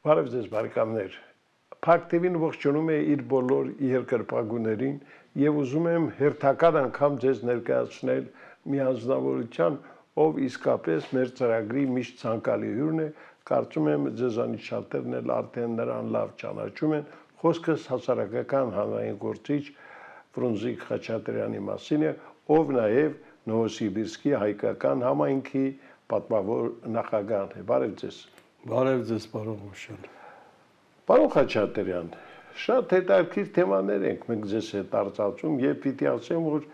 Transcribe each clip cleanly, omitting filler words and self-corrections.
Բարև ձեզ բարեկամներ։ Փակ TV-ն ողջունում է իր բոլոր երկրպագուներին եւ ուզում եմ հերթական անգամ ձեզ ներկայացնել մի անձնավորության, ով իսկապես մեր ծրագրի միշտ ցանկալի հյուրն է, կարծում եմ ձեզանից շատերն էլ արդեն նրան լավ ճանաչում են։ Խոսքս հասարակական հանրային գործիչ Ֆրունզիկ Խաչատրյանի մասին է, ով նաեւ Նովոսիբիրսկի հայկական համայնքի պատմավոր նախագահն է։ Բարև ձեզ։ Բարև ձեզ, պարոն Մոշյան։ Պարոն Խաչատրյան, շատ հետաքրքիր թեմաներ ենք մենք ձեզ հետ արծացում եւ պիտի ասեմ, որ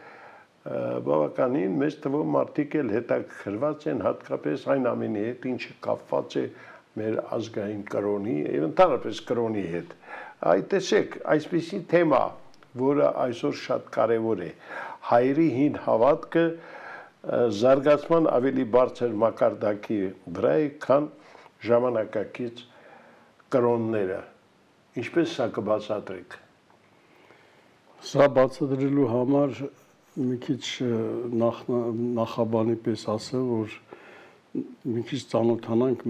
բավականին մեծ թվով մարդիկ էլ հետաքրքրված են հատկապես այն ամենի հետ, ինչը կապված է մեր ազգային կրոնի եւ ընդհանրապես կրոնի հետ։ Այդ տեսեք, այսպիսի թեմա, որը այսօր շատ կարեւոր է, հայերի հին հավատքը զարգացման ավելի բարձր մակարդակի վրա է, քան ժամանակակից կրոնները, ինչպես սա կբացատրեք։ Սա բացատրելու համար մի քիչ նախաբանի պես ասեմ, որ մի քիչ ծանոթանանք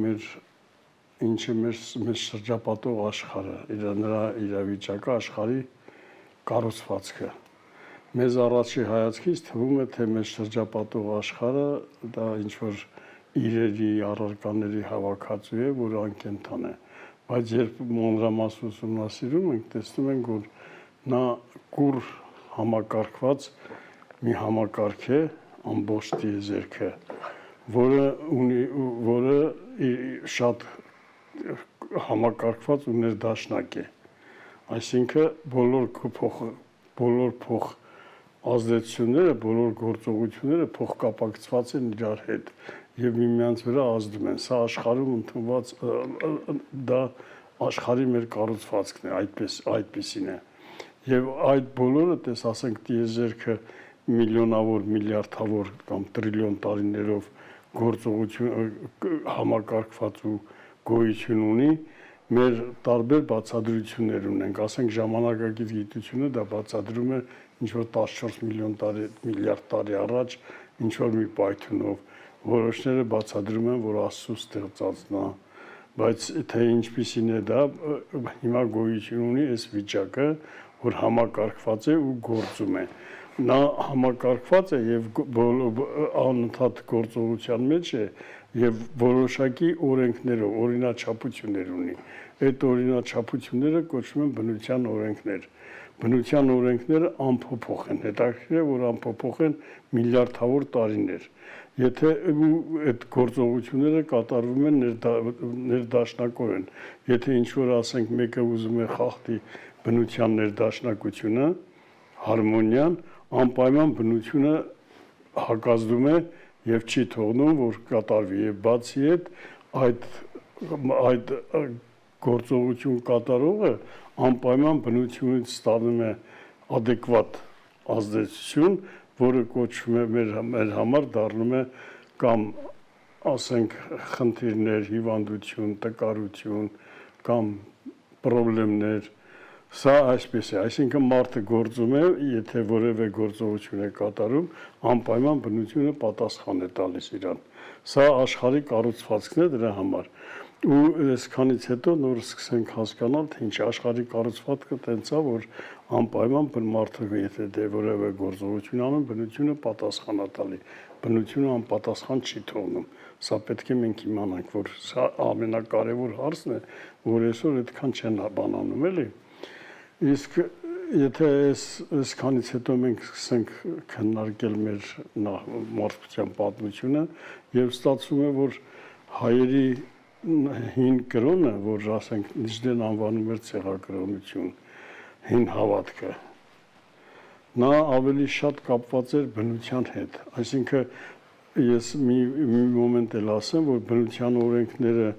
ինչը մեր շրջապատող աշխարհը, նրա իրավիճակը, աշխարհի կառուցվածքը։ Մեզ առաջի հայացքից թվում է, թե մեր շրջապատող աշխարհը դա ինչ-որ իրերի, առարկաների հավաքածու է, որ անկենդան է, բայց երբ մանրամասն ուսումնասիրում ենք, տեսնում ենք, որ նա կուռ համակարգված մի համակարգ է, ամբողջ տիեզերքը, որը շատ համակարգված ու ներդաշնակ է, այսինքն բոլոր փոխ ազդեցությունները, բոլոր գործողությունները փոխկապակցված են իրար հետ եւ միմյանց վրա ազդում են։ Սա աշխարհում ընդունված դա աշխարհի մեր կառուցվածքն է, այդպեսին է։ Եվ այդ բոլորը, ասենք, տիեզերքը միլիոնավոր, միլիարդավոր կամ տրիլիոն տարիներով գործողություն համակարգված ու գոյություն ունի, մեր տարբեր բացատրություններ ունենք, ասենք ժամանակակից գիտությունը դա բացատրում է ինչ-որ 14 միլիարդ տարի առաջ ինչ-որ մի պայթյունով, որոշները բացատրում են, որ Աստծո ստեղծածն է, բայց թե ինչպիսին է դա, հիմա գոյություն ունի այս վիճակը, որ համակարգված է ու գործում է։ Նա համակարգված է եւ անընդհատ գործողության մեջ է եւ որոշակի օրենքներով, օրինաչափություններ ունի։ Այդ օրինաչափությունները կոչվում են բնության օրենքներ։ Բնության օրենքները անփոփոխ են, հետաքրքիր է, որ անփոփոխ են միլիարդավոր տարիներ։ Եթե այդ գործողությունները կատարվում են ներդաշնակորեն, եթե ինչ-որ ասենք մեկը ուզում է խախտի բնության ներդաշնակությունը, հարմոնիան, անպայման բնությունը հակազդում է եւ չի թողնում, որ կատարվի եւ բացի այդ գործողություն կատարողը անպայման բնությունից ստանում է adekvat ազդեցություն, որը կոչվում է մեր համար դառնում է կամ ասենք խնդիրներ, հիվանդություն, տկարություն կամ խնդիրներ, սա այսպես է, այսինքն մարդը գործում է, եթե որևէ գործողություն է կատարում, անպայման բնությունը պատասխան է տալիս իրան։ Սա աշխարհի կառուցվածքն է դրա համար։ Ու այսքանից հետո նոր սկսենք հասկանալ, թե ինչ աշխարհի կառուցվածքը տենց է, որ անպայման մարդը եթե դե որևէ գործողություն անում, բնությունը պատասխան է տալի, բնությունը անպատասխան չի թողնում։ Սա պետք է մենք իմանանք, որ սա ամենակարևոր հարցն է, որ այսօր այդքան չեն բանանում, էլի։ Իսկ եթե այսքանից հետո մենք սկսենք քննարկել մեր մարդկության պատմությունը եւ ստացվում է, որ հայերի հին կրոնը, որ ասենք Նիժդեն անվանում էր ցեղակրոնություն, հին հավատքը, նա ավելի շատ կապված էր բնության հետ, այսինքն ես մի մոմենտ էլ ասեմ, որ բնության օրենքները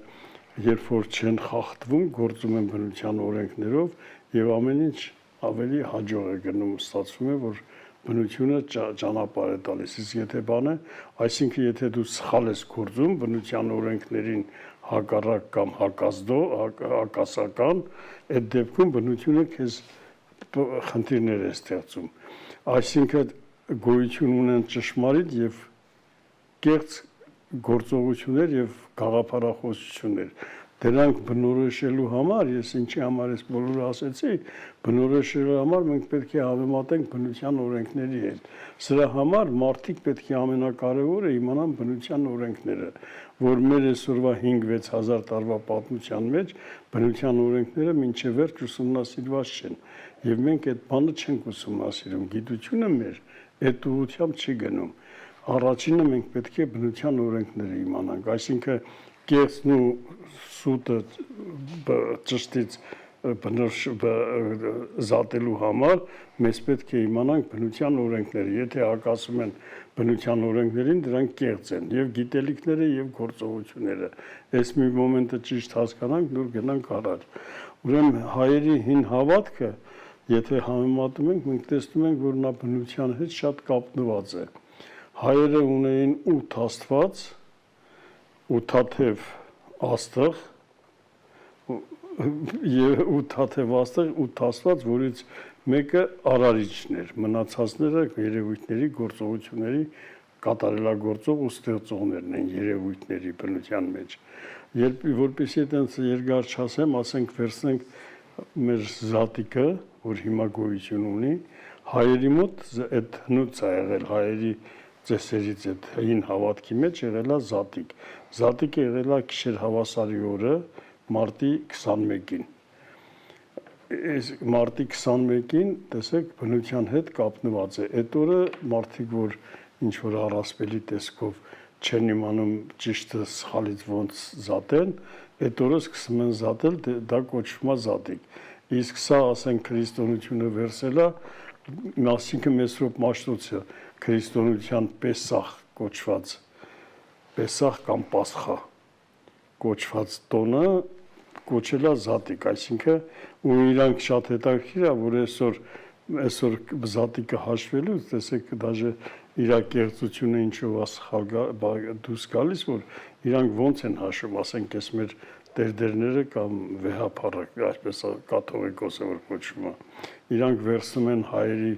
երբ որ չեն խախտվում, գործում են բնության օրենքներով եւ ամեն ինչ ավելի հաջող է գնում, ստացվում է, որ բնությունը ճանապարհ է տալիս, իսկ եթե բանը, այսինքն եթե դու սխալ ես գործում բնության օրենքներին հակառակ կամ հակասական, այդ դեպքում բնությունը քեզ խնդիրներ է ստեղծում։ Այսինքն գոյություն ունեն ճշմարիտ եւ կեղծ գործողություններ եւ գաղափարախոսություններ։ Դրանք բնորոշելու համար, ես ինչի համար ես բոլորը ասեցի, բնորոշելու համար մենք պետք է համեմատենք բնության օրենքների հետ։ Սրա համար մարդիկ պետք է ամենակարևորը իմանան բնության օրենքները, որ մեր այսօրվա 5-6 հազար տարվա պատմության մեջ բնության օրենքները մինչև վերջ ուսումնասիրված չեն։ Եվ մենք այդ բանը չենք ուսումնասիրում, գիտությունը մեր այդ ուղղությամբ չի գնում։ Առաջինը մենք պետք է բնության օրենքները իմանանք, այսինքն կեղծն ու սուտը ճշտից զատելու համար մեզ պետք է իմանանք բնության օրենքները, եթե հակասում են բնության օրենքներին, դրանք կեղծ են եւ գիտելիքները եւ գործողությունները։ Այս մի մոմենտը ճիշտ հասկանանք, նոր գնանք առաջ։ Ուրեմն հայերի հին հավատքը, եթե համեմատում ենք, մենք տեսնում ենք, որ նա բնության հետ շատ կապնված է։ Հայերը ունեին 8 աստված, 8 աստղ եւ 8 աստղ, 8 աստված, որից մեկը արարիչն էր, մնացածները երևույթների, գործողությունների կատարելագործող ու ստեղծողներն են երևույթների բնության մեջ։ Երբ որպեսզի այդպես երկար չասեմ, ասենք վերցնենք մեր զատիկը, որ հիմա գոյություն ունի, հայերի մոտ այդ հնուց է եղել, հայերի ծեսերից այդ հին հավատքի մեջ եղել է զատիկ։ Զատիկը եղել է գիշեր հավասարի օրը, մարտի 21-ին։ Այս մարտի 21-ին, տեսեք, բնության հետ կապնված է։ Այդ օրը մարդիկ, որ ինչ որ առասպելի տեսքով չեն իմանում ճիշտը սխալից ոնց զատեն, այդ օրը սկսում են զատել, դա կոչվում է զատիկ։ Իսկ սա, ասենք, քրիստոնեությունը վերցել է, այսինքն Մեսրոպ Մաշտոցը քրիստոնեության Պեսախ կոչված, Պեսախ կամ Պասխա կոչված տոնը կոչել է զատիկ, այսինքն ու իրանք շատ հետաքրքիր է, որ այսօր զատիկը հաշվելուց, տեսեք, դաժե իր կեղծությունը ինչով է սխալ դուրս գալիս, որ իրանք ոնց են հաշվում, ասենք, այս մեր տերդերները կամ վեհափառակ, այսպես կաթողիկոսը որ կոչվում է, իրանք վերցնում են հայերի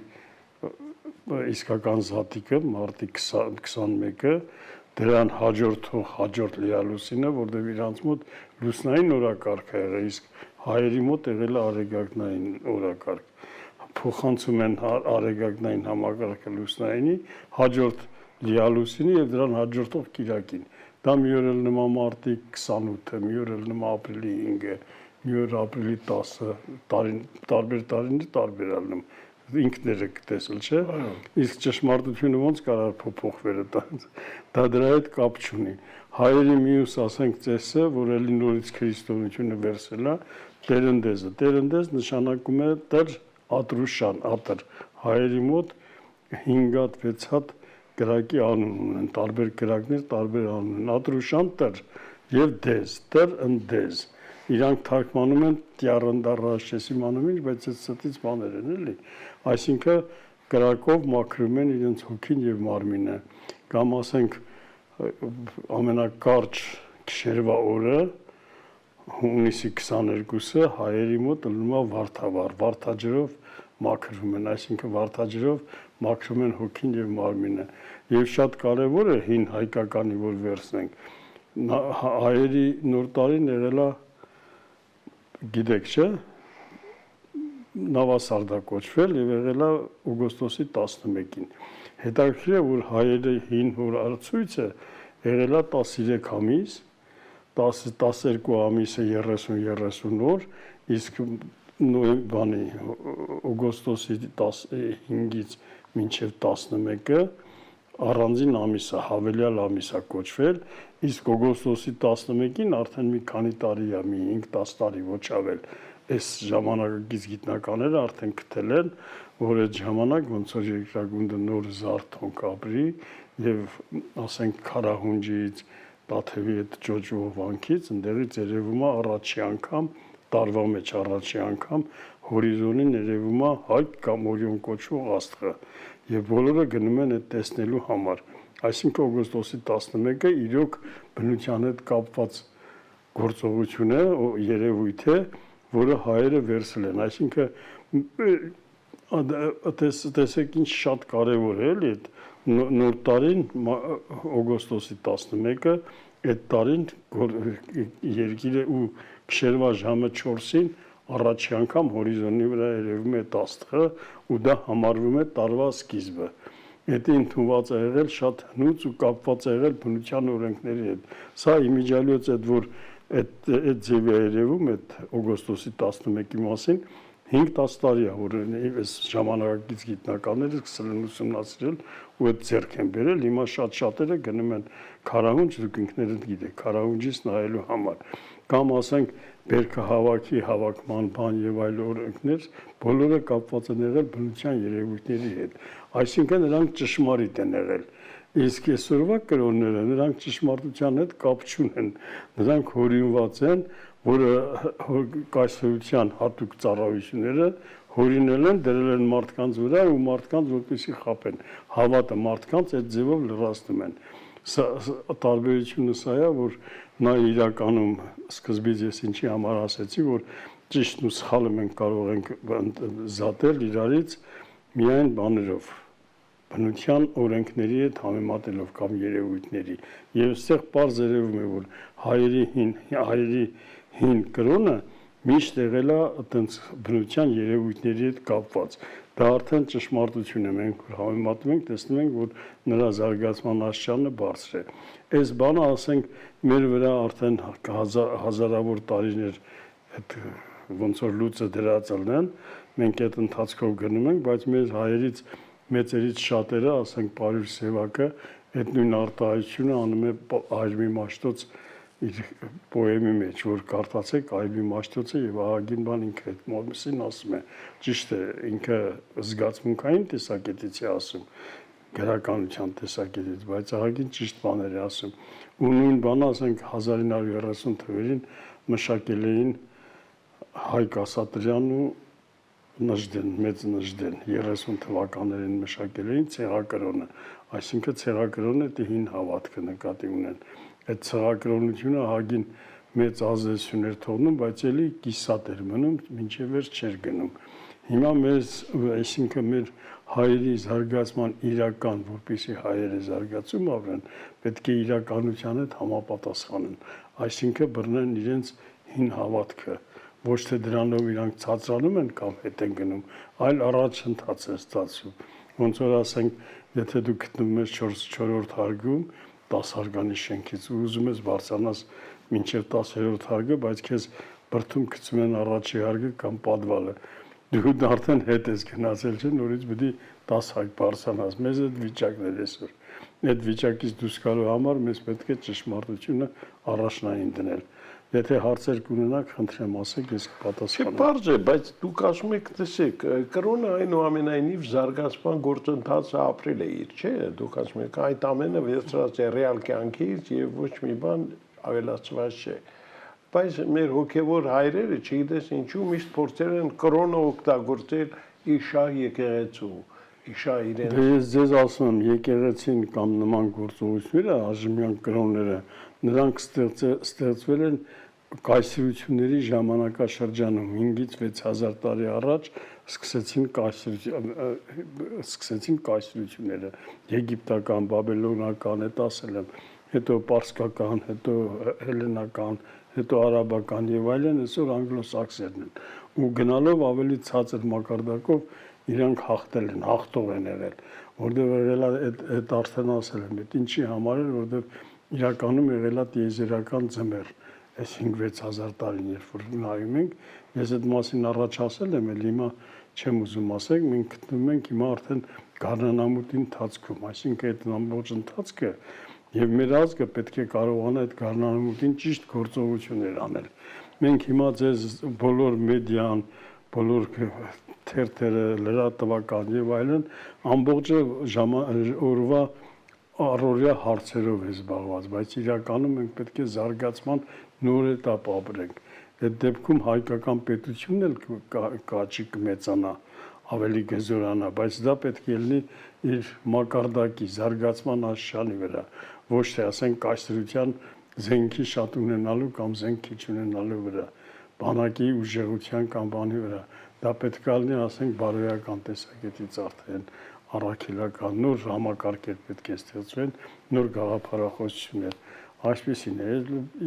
իսկական զատիկը, մարտի 21-ը, դրան հաջորդ լիալուսինը, որտեղ իրանց մոտ լուսնային օրակարգ է եղել, իսկ հայերի մոտ եղել է արեգակնային օրակարգ։ Փոխանցում են արեգակնային համակարգը լուսնայինի, հաջորդ լիալուսինի եւ դրան հաջորդող կիրակին։ Դա մի օր էլ նման մարտի 28-ը, մի օր էլ նման ապրիլի 5-ը, մի օր ապրիլի 10-ը, տարբեր տարիներ տարբեր ալնում։ Ինքները կտեսել, չէ՞։ Իսկ ճշմարտությունը ոնց կարող փոփոխվել է, դա դրա հետ կապ չունի։ Հայերի մյուս, ասենք, ծեսը, որ էլի նորից քրիստոնեությունը վերցել է, տերնդեզը։ Տերնդեզ նշանակում է տեր Ատրուշան, ատր։ Հայերի մոտ 5 հատ, 6 հատ գրակի անուն ունեն, տարբեր գրակներ, տարբեր անուն են։ Ատրուշան տեր եւ դեզ, տեր ընդեզ։ Իրանք թարգմանում են տիարնդարաշեսի մանումին, բայց այդ ստից բաներ են, էլի։ Այսինքն կրակով մաքրում են իրենց հոգին եւ մարմինը։ Կամ ասենք ամենակարճ գիշերվա օրը հունիսի 22-ը հայերի մոտ ելնում է վարդավառ, վարդաջրով մաքրվում են, այսինքն վարդաջրով մաքրում են հոգին եւ մարմինը։ Եվ շատ կարեւոր է հին հայկականի, որ վերցնենք, հայերի նոր տարին եղել է, գիտեք, չէ՞, նավասարդա կոչվել եւ եղել է օգոստոսի 11-ին։ Հետաքրքիր է, որ հայերի հին հորացույցը եղել է 13 ամիս, 12 ամիսը 30 օր, իսկ օգոստոսի 15-ից մինչև 11-ը առանձին ամիսը, հավելյալ ամիսը կոչվել, իսկ օգոստոսի 11-ին արդեն մի քանի տարի է, մի 5-10 տարի ոչ ավել, այս ժամանակակից գիտնականները արդեն գտել են, որ այդ ժամանակ ոնց որ երկրագունդը նոր զարթոն կապրի եւ ասենք քարահունջից, Տաթևի այդ ջոջվող վանքից ընդերից երևում է առաջի անգամ, տարվա մեջ առաջի անգամ հորիզոնին երևում է հայկ կամ օրիոն կոչվող աստղը եւ բոլորը գնում են այդ տեսնելու համար։ Այսինքն օգոստոսի 11-ը իրոք բնության հետ կապված գործողություն է, երևույթ է, որը հայերը վերցել են, այսինքն տեսեք ինչ շատ կարևոր է էլի այդ նոր տարին օգոստոսի 11-ը այդ տարին երկիրը ու գիշերվա ժամը 4-ին առաջի անգամ հորիզոնի վրա երևում է աստղը ու դա համարվում է տարվա սկիզբը։ Դա ընդունված է եղել շատ հնուց ու կապված է եղել բնության օրենքների հետ։ Սա իմիջիալոց այդ որ այդ ձևի է երևում այդ օգոստոսի 11-ի մասին 5-10 տարի է որ այս ժամանակակից գիտնականները սկսել են ուսումնասիրել ու այդ ձեռք են բերել հիմա շատերը գնում են քարահունջ դուք ինքներդ գիտեք քարահունջից նայելու համար կամ ասենք բերքը հավաքի հավաքման բան եւ այլ օրենքներ բոլորը կապված են եղել բնության երևույթների հետ այսինքն նրանք ճշմարիտ են եղել իսկ այսօրվա կրոնները նրանք ճշմարտության հետ կապ չունեն նրանք հորինված են որը կայսրության հատուկ ծառայությունները հորինել են դրել են մարդկանց վրա ու մարդկանց որպեսզի խաբեն հավատը մարդկանց այդ ձևով լրացնում են սա տարբերությունը սա է որ նա իրականում սկզբից ես ինչի համար ասեցի որ ճիշտն ու սխալը մենք կարող ենք զատել իրարից միայն բաներով բնության օրենքների հետ համեմատելով կամ երևույթների եւ այստեղ པարզ երևում է որ հայերի հին կրոնը միշտ եղել է այտենց բնության երևույթների հետ կապված դա արդեն ճշմարտություն է մենք համեմատում ենք տեսնում ենք որ նրա զարգացման աստիճանը բարձր է այս բանը ասենք մեր վրա արդեն հազարավոր տարիներ այդ ոնց որ լույսը դրած ալնեն մենք այդ ընթացքով գնում ենք բայց մեր հայերից մեծերից շատերը ասենք Պարուր Սևակը այդ նույն արտահայտությունը անում է Այժմի Մաշտոց իր պոեմի մեջ որ կարդացեք Այժմի Մաշտոցը եւ ահագին բան ինքը այդ մոմսին ասում է ճիշտ է ինքը զգացմունքային տեսակետից է ասում գրականության տեսակետից բայց ահագին ճիշտ բաներ է ասում ու նույն բանը ասենք 1930 թվերին մշակել էին Հայկ Ասատրյանն ու Նժդեն մեծ Նժդեն 30 թվականներին մշակել էին ցեղակրոնը այսինքն ցեղակրոնը դա հին հավատքը նկատի ունեն այդ ցեղակրոնությունը հագին մեծ ազդեցություն էր թողնում բայց էլի կիսատ էր մնում մինչև վերջ չէր գնում հիմա մեզ այսինքն մեր հայերի զարգացման իրական որպեսզի հայերը զարգացում ապրեն պետք է իրականության հետ համապատասխանեն այսինքն բռնեն իրենց հին հավատքը ոչ թե դրանով իրանք ցածրանում են կամ հետ են գնում, այլ առաջընթաց է ստացվում։ Ոնց որ ասենք, եթե դու գտնվում ես 4-րդ հարգում 10 հարգանի շենքից ու ուզում ես բարձրանաս մինչև 10-րդ հարգը, բայց քեզ բրդում գցում են առաջի հարգը կամ պատվալը, դու արդեն հետ ես գնացել չէ, նորից պետք է 10 հարկ բարձրանաս։ Մեզ այդ վիճակն է այսօր։ Այդ վիճակից դուրս գալու համար մեզ պետք է ճշմարտությունը առաջնային դնել։ Եթե հարցեր կունենաք, խնդրեմ ասեք, ես կպատասխանեմ։ Պարզ է, բայց դուք ասում եք, տեսեք, կրոնը այնուամենայնիվ զարգացման գործընթացը ապրել է իր, չէ՞։ Դուք ասում եք, այդ ամենը վերցրած է ռեալ կյանքից եւ ոչ մի բան ավելացված չէ։ Բայց մեր հոգեվոր հայրերը, չգիտես ինչու, միշտ փորձել են կրոնը օգտագործել իշա եկեղեցու, իշա իրեն։ Դե ես ձեզ ասում եմ, եկեղեցին կամ նման գործողությունները, այժմյան կրոնները, նրանք ստեղծվել են կայսրությունների ժամանակաշրջանում 5-ից 6000 տարի առաջ սկսեցին կայսրությունները եգիպտական, բաբելոնական, հետ ասել եմ, հետո պարսկական, հետո հելենական, հետո արաբական եւ այլն, այսօր անգլոսաքսերն են ու գնալով ավելի ցածր մակարդակով իրանք հաղթել են, հաղթող են եղել, որտեղ եղել է այդ արդեն ասել եմ, այդ ինչի համար էր, որտեղ իրականում եղել է տիեզերական ձմեռ, այս 5-6000 տարին, երբ որ նայում ենք, ես այդ մասին առաջ ասել եմ, էլ հիմա չեմ ուզում ասել, մենք գտնվում ենք հիմա արդեն գարնանամուտի ընթացքում, այսինքն այդ ամբողջ ընթացքը եւ մեր ազգը պետք է կարողանա այդ գարնանամուտին ճիշտ գործողություններ անել։ Մենք հիմա ձեզ բոլոր մեդիան, բոլոր թերթերը, լրատվական եւ այլն ամբողջը օրվա առօրյա հարցերով է զբաղված, բայց իրականում մենք պետք է զարգացման նոր էտապ ապրենք։ Այդ դեպքում հայկական պետությունն էլ կաճի կմեծանա, ավելի գզորանա, բայց դա պետք է լինի իր մակարդակի զարգացման աշխարհի վրա, ոչ թե ասենք կայսրության զենքի շատ ունենալու կամ զենքի չունենալու վրա, բանակի ուժեղության կամ բանի վրա։ Դա պետք է լինի, ասենք, բարոյական տեսակետից արդեն առաքելական նոր համակարգեր պետք է ստեղծվեն, նոր գաղափարախոսություններ։ Այսպեսին է,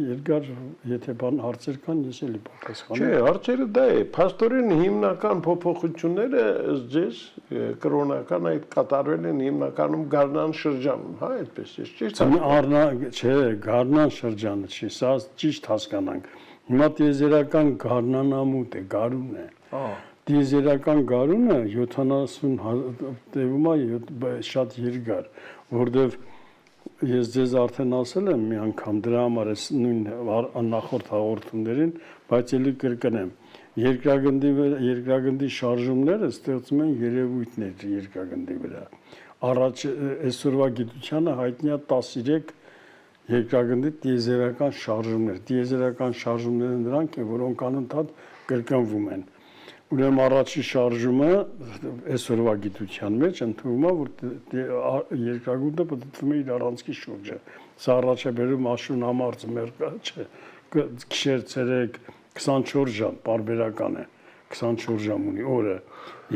երկար եթե բան հարցեր կան, ես էլի պատասխանեմ։ Չէ, հարցերը դա է, փաստորեն հիմնական փոփոխությունները ըստ ձեզ կրոնական այդ կատարվել են հիմնականում Գառնան շրջանում, հա, այդպես է, ճիշտ է։ Չէ, Գառնան շրջանը չի, սա ճիշտ հասկանանք։ Հիմա տիեզերական Գառնանամուտ է, գարուն է։ Տիեզերական գարունը 70 տևում է շատ երկար, որտեղ ես ձեզ արդեն ասել եմ մի անգամ դրա համար էս նույն նախորդ հաղորդումներին, բայց ելի կրկնեմ։ Երկրագնդի շարժումները ստեղծում են երևույթներ երկրագնդի վրա։ Առաջ այսօրվա գիտությանը հայտնի է 13 երկրագնդի տիեզերական շարժումներ։ Տիեզերական շարժումները նրանք են, որոնք անընդհատ կրկնվում են։ Ուրեմն առաջի շարժումը այսօրվա գիտության մեջ ընդունում է, որ երկրագունդը պատտվում է իր առանցքի շուրջը։ Սա առաջ է բերում աշուն համարց չէ, գիշեր ցերեկ 24 ժամ, պարբերական է, 24 ժամ ունի օրը։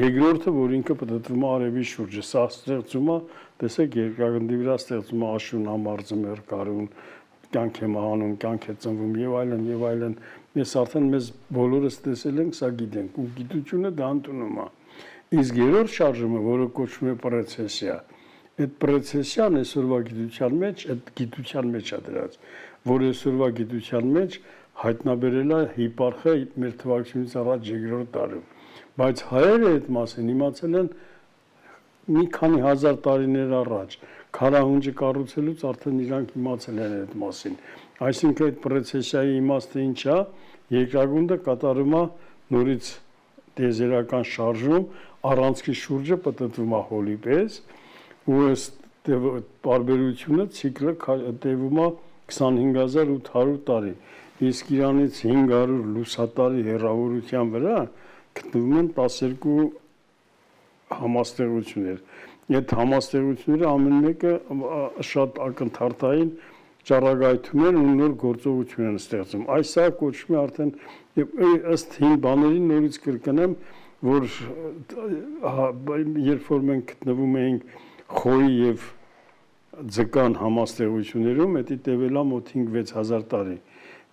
Երկրորդը, որ ինքը պատտվում է արևի շուրջը, սա ստեղծում է, տեսեք, երկրագնդի վրա ստեղծում է աշուն համարց գարուն, կյանք է մահանում, կյանք է ծնվում եւ այլն եւ այլն։ Ես արդեն մեզ բոլորս տեսել ենք, սա գիտենք, ու գիտությունը դա ընդունում է։ Իսկ երրորդ շարժումը, որը կոչվում է պրոցեսիա, այդ պրոցեսիան այսօրվա գիտության մեջ, այդ գիտության մեջ է դրած, որ այսօրվա գիտության մեջ հայտնաբերել է Հիպարխը մեր թվականից առաջ երկրորդ տարում։ Բայց հայերը այդ մասին իմացել են մի քանի հազար տարիներ առաջ, քարահունջը կառուցելուց արդեն իրանք իմացել են այդ մասին։ Այսինքն այդ պրոցեսիայի իմաստը ինչ է, երկրագունդը կատարում է նորից տիեզերական շարժում, առանցքի շուրջը պտտվում է հոլի պես, ու ըստ պարբերությունը ցիկլը տևում է 25800 տարի, իսկ իրանից 500 լուսատարի հեռավորության վրա գտնվում են 12 համաստեղություններ։ Այդ համաստեղությունները ամեն մեկը շատ ակնթարթային ճառագայթում են ու նոր գործողություն են ստեղծում։ Այս սա կոչվում է արդեն ըստ հին բաներին նորից կրկնեմ, որ երբ որ մենք գտնվում էինք Խոյի եւ Ձկան համաստեղություններում, դա տևել է մոտ 5-6000 տարի։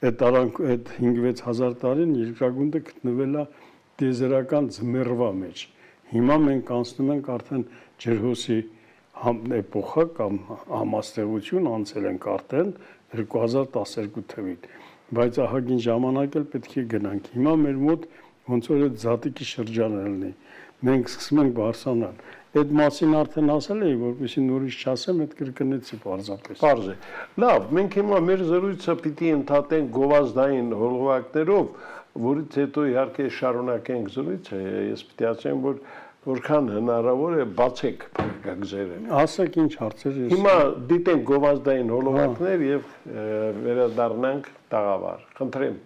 Այդ 5-6000 տարին երկրագունդը գտնվել է տիեզերական ձմեռվա մեջ։ Հիմա մենք անցնում ենք արդեն ջրհոսի էպոխա կամ համաստեղություն անցել ենք արդեն 2012 թվին, բայց ահագին ժամանակ էլ պետք է գնանք։ Հիմա մեր մոտ ոնց որ այդ զատիկի շրջանը լինի, մենք սկսում ենք բարձրանալ։ Այդ մասին արդեն ասել էի, որպեսզի նորից չասեմ, այդ կրկնեցի պարզապես։ Պարզ է։ Լավ, մենք հիմա մեր զրույցը պիտի ընդհատենք գովազդային հոլովակներով, որից հետո իհարկե շարունակենք զրույցը։ Ես պիտի ասեմ, որ որքան հնարավոր է բացեք փակագծերը։ Ասեք ինչ հարցեր ես։ Հիմա դիտենք գովազդային հոլովակներ եւ վերադառնանք տաղավար։ Խնդրեմ։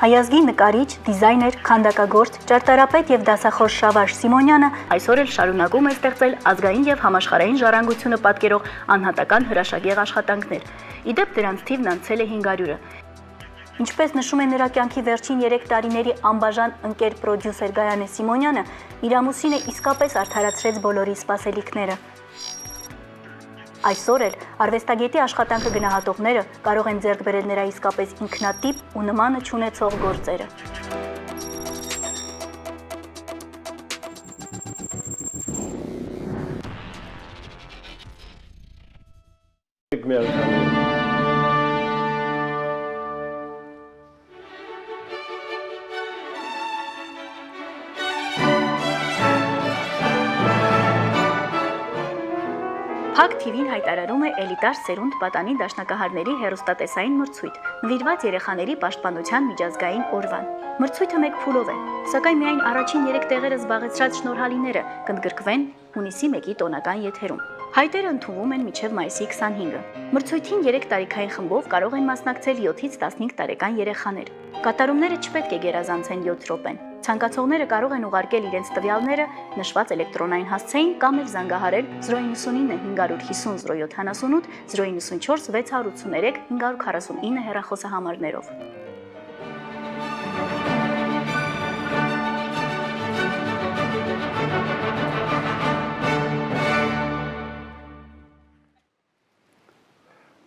Հայազգի նկարիչ, դիզայներ, քանդակագործ, ճարտարապետ եւ դասախոս Շավարժ Սիմոնյանը այսօր էլ շարունակում է ստեղծել ազգային եւ համաշխարհային ժառանգությունը պատկերող անհատական հրաշագեղ աշխատանքներ։ Իդեպ դրանց թիվն անցել է 500-ը։ Ինչպես նշում է նրա կյանքի վերջին 3 տարիների անբաժան ընկեր պրոդյուսեր Գայանե Սիմոնյանը, իր ամուսինը իսկապես արդարացրեց բոլորի սպասելիքները։ Այսօր էլ արվեստագետի աշխատանքը գնահատողները կարող են ձեռք բերել նրա իսկապես ինքնատիպ ու նմանը չունեցող գործերը։ Փակ TV-ն հայտարարում է էլիտար սերունդ պատանի դաշնակահարների հեռուստատեսային մրցույթ, նվիրված երեխաների պաշտպանության միջազգային օրվան։ Մրցույթը մեկ փուլով է, սակայն միայն առաջին 3 տեղերը զբաղեցրած շնորհալիները կընդգրկվեն հունիսի 1-ի տոնական եթերում։ Հայտերը ընդունվում են մինչև մայիսի 25-ը։ Մրցույթին 3 տարիքային խմբով կարող են մասնակցել 7-ից 15 տարեկան երեխաներ։ Կատարումները չպետք է գերազանցեն 7 րոպեն։ Ցանկացողները կարող են ուղարկել իրենց տվյալները նշված էլեկտրոնային հասցեին կամ էլ զանգահարել 099 550 078 094 683 549 հեռախոսահամարներով։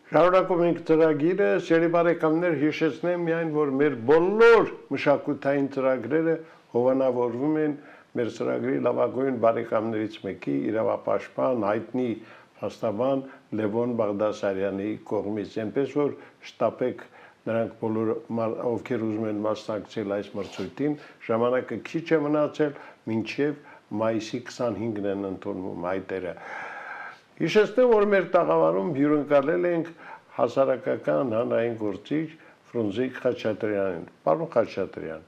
Շարունակում ենք ծրագիրը, սիրելի բարեկամներ, հիշեցնեմ միայն, որ մեր բոլոր մշակութային ծրագրերը հովանավորվում են մեր ծրագրի լավագույն բարեկամներից մեկի, իրավապաշտպան, հայտնի փաստաբան Լևոն Բաղդասարյանի կողմից, այնպես որ շտապեք նրանք բոլոր ովքեր ուզում են մասնակցել այս մրցույթին, ժամանակը քիչ է մնացել, մինչև մայիսի 25-ն են ընդունվում հայտերը։ Հիշեցնեմ, որ մեր տաղավարում հյուրընկալել ենք հասարակական հանրային գործիչ Ֆրունզիկ Խաչատրյանին։ Պարոն Խաչատրյան,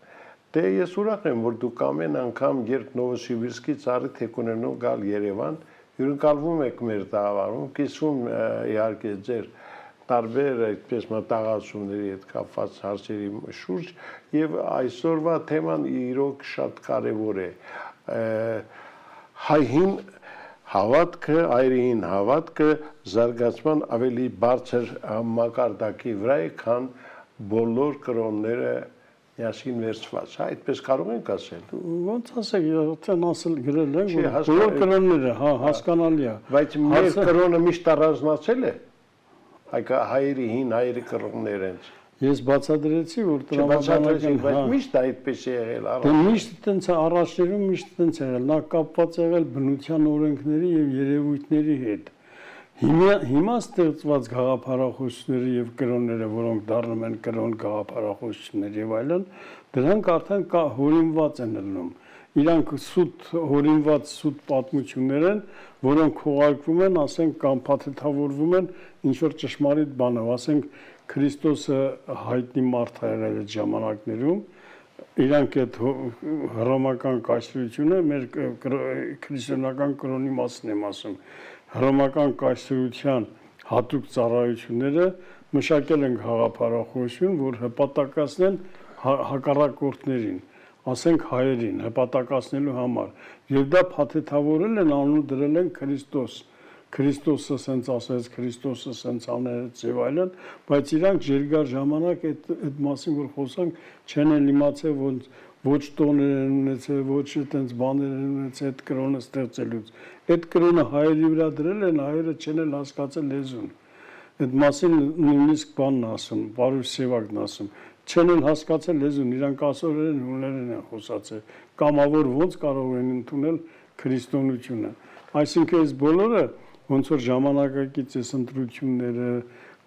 դե ես ուրախ եմ, որ դուք ամեն անգամ, երբ Նովոսիբիրսկից առիթ եք ունենում գալ Երևան, հյուրընկալվում եք մեր տաղավարում, կիսվում իհարկե ձեր տարբեր այդպես մտահղացումների հետ կապված հարցերի շուրջ եւ այսօրվա թեման իրոք շատ կարեւոր է հայհին հավատքը, այրին հավատքը զարգացման ավելի բարձր մակարդակի վրա է, քան բոլոր կրոնները միասին վերցված, այդպես կարող ենք ասել։ Ոնց ասեք, արդեն ասել գրել են, որ բոլոր կրոնները, հասկանալի է։ Բայց մեր կրոնը միշտ առանձնացել է, հայերի հին հայերի կրոնները են։ Ես բացատրեցի, որ տրամաբանական, բայց միշտ այդպես է եղել առանց։ Միշտ այդպես առաջներում միշտ այդպես եղել, նա կապված եղել բնության օրենքների եւ երևույթների հետ։ Հիմա ստեղծված գաղափարախոսությունները եւ կրոնները, որոնք դառնում են կրոն գաղափարախոսություններ եւ այլն, դրանք արդեն հորինված են ելնում։ Իրանք սուտ հորինված սուտ պատմություններ են, որոնք խոհարկվում են, ասենք, կամ փաթեթավորվում են ինչ որ ճշմարիտ բանով, ասենք Քրիստոսը հայտնի մարդ է եղել այդ ժամանակներում, իրանք այդ հռոմական կայսրությունը մեր քրիստոնեական կրոնի մասն եմ ասում, հռոմական կայսրության հատուկ ծառայությունները մշակել են գաղափարախոսություն, որ հպատակացնեն հակառակորդներին, ասենք հայերին, հպատակացնելու համար, եւ դա փաթեթավորել են, անուն դրել են Քրիստոս։ Քրիստոսը սենց ասեց, Քրիստոսը սենց աներեց եւ այլն, բայց իրանք երկար ժամանակ այդ մասին որ խոսանք, չեն իմացել ոչ տոներ են ունեցել, ոչ այդպես բաներ են ունեցել այդ կրոնը ստեղծելուց։ Այդ կրոնը հայերի վրա դրել են, հայերը չեն էլ հասկացել լեզուն։ Այդ մասին նույնիսկ բանն ասում, Պարուս Սևակն ասում, չեն էլ հասկացել լեզուն, իրանք ասորերեն հուներեն են խոսացել, կամավոր ոնց կարող են ընդունել քրիստոնեությունը։ Այսինքն այս բոլորը ոնց որ ժամանակակից այս ընտրությունները,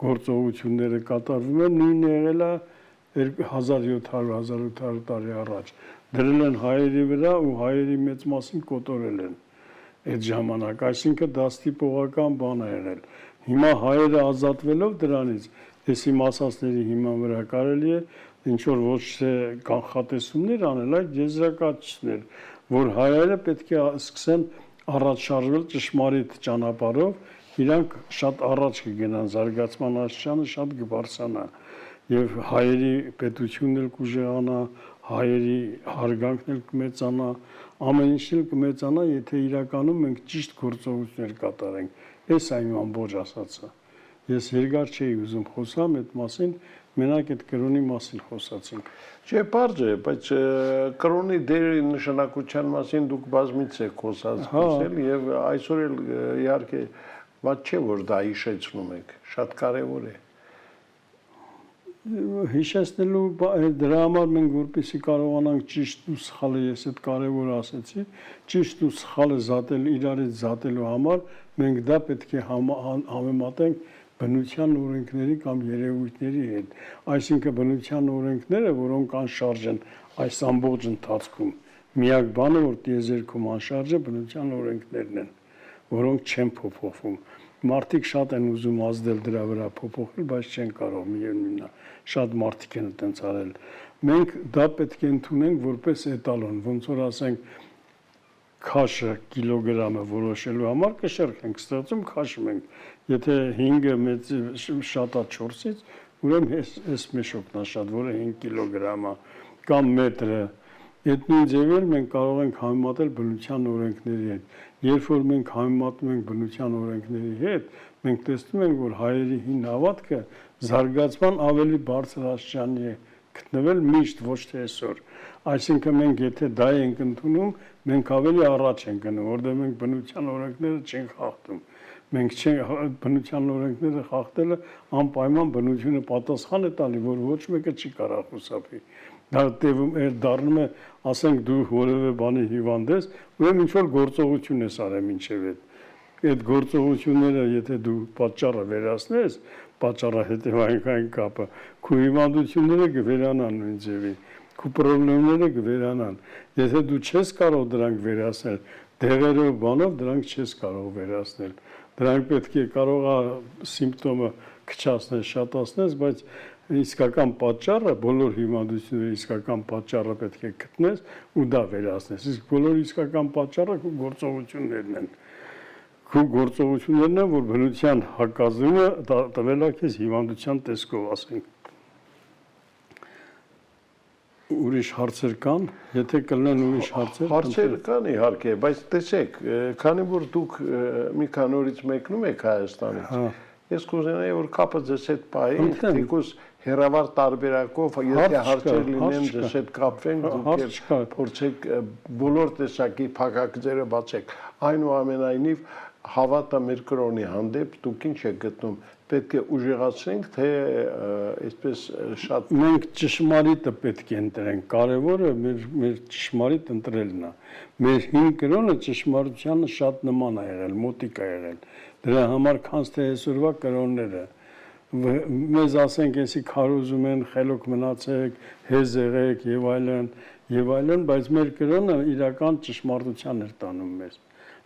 գործողությունները կատարվում են, նույնն եղել է 1700-1800 տարի առաջ։ Դրել են հայերի վրա ու հայերի մեծ մասին կոտորել են այդ ժամանակ, այսինքն դա ստիպողական բան է եղել։ Հիմա հայերը ազատվելով դրանից, ես իմ ասածների հիման վրա կարելի է ինչ որ ոչ թե կանխատեսումներ անել, այլ եզրակացներ, որ հայերը պետք է սկսեն առաջ շարժվել ճշմարիտ ճանապարհով, իրանք շատ առաջ կգնան, զարգացման աստիճանը շատ կբարձրանա եւ հայերի պետությունն էլ կուժեղանա, հայերի հարգանքն էլ կմեծանա, ամեն ինչ էլ կմեծանա, եթե իրականում մենք ճիշտ գործողություններ կատարենք։ Այս այն ամբողջ ասածը։ Ես երկար չէի ուզում խոսամ այդ մասին, մենակ այդ կրոնի մասին խոսացինք։ Չէ, բարձր է, բայց կրոնի դերի նշանակության մասին դուք բազմից եք խոսել եւ այսօր էլ իհարկե ված չէ որ դա հիշեցնում եք, շատ կարեւոր է։ Հիշեցնելու դրա համար մենք որպեսզի կարողանանք ճիշտ ու սխալը, ես այդ կարևոր ասեցի, ճիշտ ու սխալը զատել իրարից զատելու համար մենք դա պետք է համեմատենք բնության օրենքների կամ երևույթների հետ, այսինքն բնության օրենքները, որոնք անշարժ են այս ամբողջ ընթացքում, միակ բանը, որ տիեզերքում անշարժ է, բնության օրենքներն են, որոնք չեն փոփոխվում։ Մարդիկ շատ են ուզում ազդել դրա վրա փոփոխել, բայց չեն կարող, միևնույնն է, շատ մարդիկ են այդպես արել։ Մենք դա պետք է ընդունենք որպես էտալոն, ոնց որ ասենք քաշը կիլոգրամը որոշելու համար կշեռք ենք ստեղծում, քաշում ենք։ Եթե 5-ը մեծ շատա 4-ից, ուրեմն այս մեշոկն է շատ, որը 5 կիլոգրամ է, կամ մետրը։ Այդ նույն ձևով մենք կարող ենք համեմատել բնության օրենքների հետ։ Երբ որ մենք համեմատում ենք բնության օրենքների հետ, մենք տեսնում ենք, որ հայերի հին հավատքը զարգացման ավելի բարձր աստիճանի է գտնվել միշտ ոչ թե այսօր։ Այսինքն մենք եթե դա ենք ընդունում, մենք ավելի առաջ ենք գնում, որտեղ մենք բնության օրենքները չենք խախտում։ Մենք չենք բնության օրենքները խախտելը անպայման բնությունը պատասխան է տալի, որ ոչ մեկը չի կարող խուսափի։ Դա տևում է, դառնում է, ասենք դու որևէ բանի հիվանդ ես, ուրեմն ինչ որ գործողություն ես արել մինչև այդ գործողությունները, եթե դու պատճառը վերացնես, պատճառը հետևանքային կապը, քո հիվանդությունները կվերանան նույն ձևի, քո խնդիրները կվերանան։ Եթե դու չես կարող դրանք վերացնել, դեղերով բանով դրանք չես կարող վերացնել։ Դրանք պետք է կարող է սիմպտոմը քչացնել, շատացնել, բայց իսկական պատճառը, բոլոր հիվանդությունների իսկական պատճառը պետք է գտնես ու դա վերացնես։ Իսկ բոլոր իսկական պատճառը քո գործողություններն են։ Քո գործողություններն են, որ բնության հակազդումը տվել է քեզ հիվանդության տեսքով, ասենք։ Ուրիշ հարցեր կան, եթե կլինեն ուրիշ հարցեր։ Հարցեր կան իհարկե, բայց տեսեք, քանի որ դուք մի քանի օրից մեկնում եք Հայաստանից, ես կուզենայի որ կապը ձեզ հետ պահենք, թեկուզ հեռավար տարբերակով, եթե հարցեր լինեն, ձեզ հետ կապվենք, դուք փորձեք բոլոր տեսակի փակագծերը բացեք։ Այնուամենայնիվ հավատը մեր կրոնի հանդեպ դուք ինչ եք գտնում, պետք է ուժեղացնենք, թե այսպես շատ մենք ճշմարիտը պետք է ընտրենք, կարևորը մեր ճշմարիտ ընտրելն է։ Մեր հին կրոնը ճշմարտությանը շատ նման է եղել, մոտիկ է եղել։ Դրա համար քանց թե այսօրվա կրոնները մեզ ասենք, էսի քարոզում են, խելոք մնացեք, հեզ եղեք եւ այլն, բայց մեր կրոնը իրական ճշմարտության էր տանում մեզ։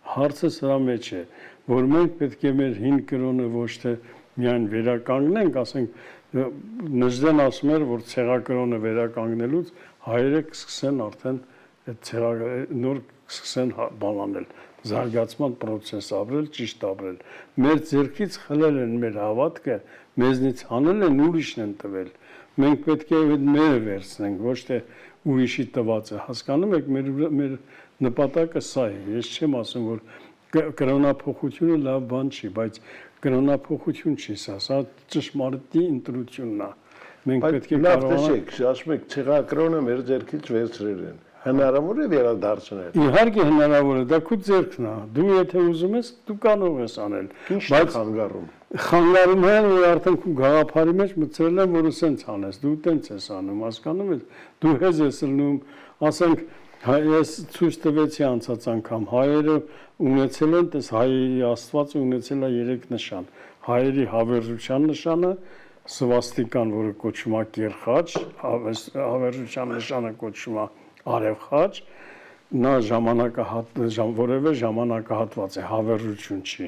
Հարցը սրա մեջ է, որ մենք պետք է մեր հին կրոնը ոչ թե միայն վերականգնենք, ասենք Նժդեն ասում էր, որ ցեղակրոնը վերականգնելուց հայերը կսկսեն արդեն այդ նոր կսկսեն բանանել, զարգացման process ապրել, ճիշտ ապրել։ Մեր ձեռքից խլել են մեր հավատքը, մեզնից հանել են, ուրիշն են տվել։ Մենք պետք է այդ մերը վերցնենք, ոչ թե ուրիշի տվածը։ Հասկանում եք, մեր նպատակը սա է։ Ես չեմ ասում, որ կրոնափոխությունը լավ բան չի, բայց կրոնափոխություն չի սա ճշմարտի ընտրությունն է։ Մենք պետք է կարողանանք, ասում եք, ցեղակրոնը մեր ձեռքից վերցրել են։ Հնարավոր է վերադարձնել։ Իհարկե հնարավոր է, դա քո ձեռքն է։ Դու եթե ուզում ես, դու կարող ես անել։ Ինչ-ն է խանգարում։ Խանգարում են, որ արդեն քո գաղափարի մեջ մտցրել են, որ սենց անես, դու տենց ես անում, հասկանում ես։ Դու հեզ ես լնում, ասենք ես ցույց տվեցի անցած անգամ հայերը ունեցել են, տես հայերի Աստվածը ունեցել է 3 նշան։ Հայերի հավերժության նշանը, սվաստիկան, որը կոչվում է կեռխաչ, հավերժության նշանը կոչվում է արևխաչ, նա որևէ ժամանակահատված է, հավերժություն չի։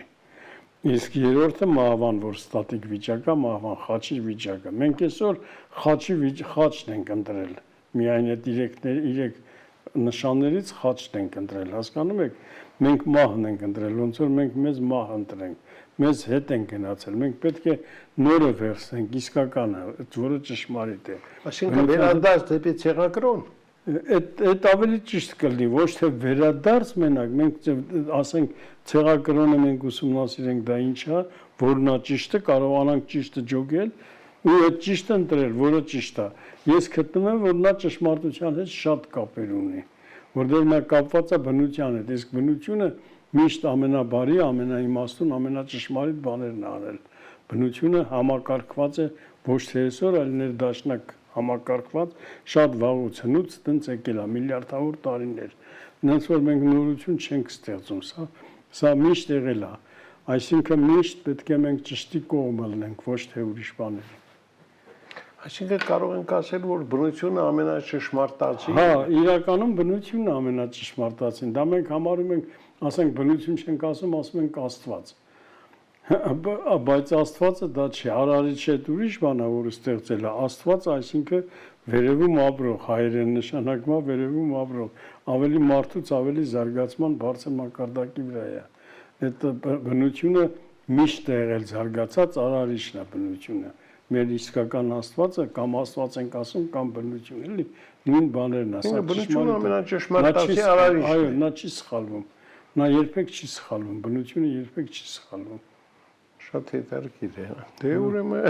Իսկ երրորդը մահվան, որ ստատիկ վիճակ է, մահվան խաչի վիճակ է։ Մենք այսօր խաչն ենք ընտրել, միայն այդ 3 նշաններից խաչն ենք ընտրել, հասկանում եք, մենք մահն ենք ընտրել, ոնց որ մենք մեզ մահ ընտրենք, մեզ հետ են գնացել, մենք պետք է նորը վերցնենք, իսկականը, որը ճշմարիտ է։ Այսինքն վերադարձ դեպի ցեղակրոն։ Այդ ավելի ճիշտ կլինի, ոչ թե վերադարձ մենակ, մենք ասենք ցեղակրոնը մենք ուսումնասիրենք դա ինչ է, որն է ճիշտը, կարողանանք ճիշտը ջոգել ու այդ ճիշտը ընտրել, որը ճիշտ է։ Ես գտնում եմ, որ նա ճշմարտության հետ շատ կապեր ունի, որտեղ նա կապված է բնության հետ, իսկ բնությունը միշտ ամենաբարի, ամենաիմաստուն, ամենաճշմարիտ բաներն է արել։ Բնությունը համակարգված է ոչ թե այսօր, այլ ներդաշնակ համակարգված շատ վաղուց հնուց տենց եկել է միլիարդավոր տարիներ։ Նրանց որ մենք նորություն չենք ստեղծում, սա միշտ եղել է։ Այսինքն միշտ պետք է մենք ճշտի կողմը լինենք, ոչ թե ուրիշ բաներ։ Այսինքն կարող ենք ասել, որ բնությունը ամենաճշմարտացին։ Հա, իրականում բնությունն է ամենաճշմարտացին։ Դա մենք համարում ենք, ասենք բնություն չենք ասում ենք Աստված։ Բայց Աստվածը դա չի, Արարիչ է ուրիշ բան է, որը ստեղծել է։ Աստվածը, այսինքն վերևում ապրող, հայերեն նշանակում է վերևում ապրող, ավելի մարդուց ավելի զարգացման բարձր մակարդակի վրա է։ Այդ բնությունը միշտ է եղել զարգացած, Արարիչն է բնությունը։ Մեր իսկական Աստվածը կամ Աստված ենք ասում, կամ բնություն, էլի, նույն բաներն է։ Բնությունը ամենաճշմարտացի Արարիչն է։ Այո, նա չի սխալվում։ Նա երբեք չի սխալվում, բնությունը երբեք չի սխալվում։ Շատ հետաքրքիր է։ Դե ուրեմն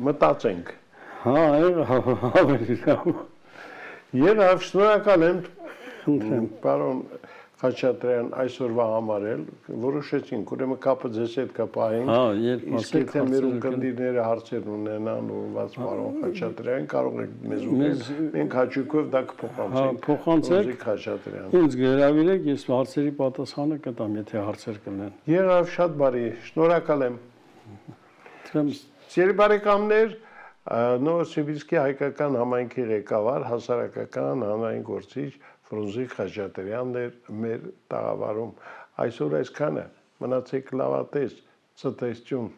մտածենք։ Հա, ավելի լավ։ Եղավ, շնորհակալ եմ, Խնդրեմ։ պարոն Խաչատրյան, այսօրվա համար էլ որոշեցինք, ուրեմն կապը ձեզ հետ կպահենք։ Հա, երբ Իսկ ասեք, եթե մեր հարցերը ունկնդիրները հարցեր ունենան ուղղված պարոն Խաչատրյան, կարող եք մեզ ուղղել, մենք հաճույքով դա Հա, կփոխանցենք։ փոխանցեք։ Ռոզիկ Խաչատրյան։ Ինձ գրավիրեք, ես հարցերի պատասխանը կտամ, եթե հարցեր կլինեն։ Եղավ, շատ բարի, շնորհակալ եմ։ Դրամ Սիրելի բարեկամներ, Նովոսիբիրսկի հայկական համայնքի ղեկավար, հասարակական հանրային գործիչ Ֆրունզիկ Խաչատրյանն էր մեր տաղավարում։ Այսօր այսքանը, մնացեք լավատես, ցտեսություն։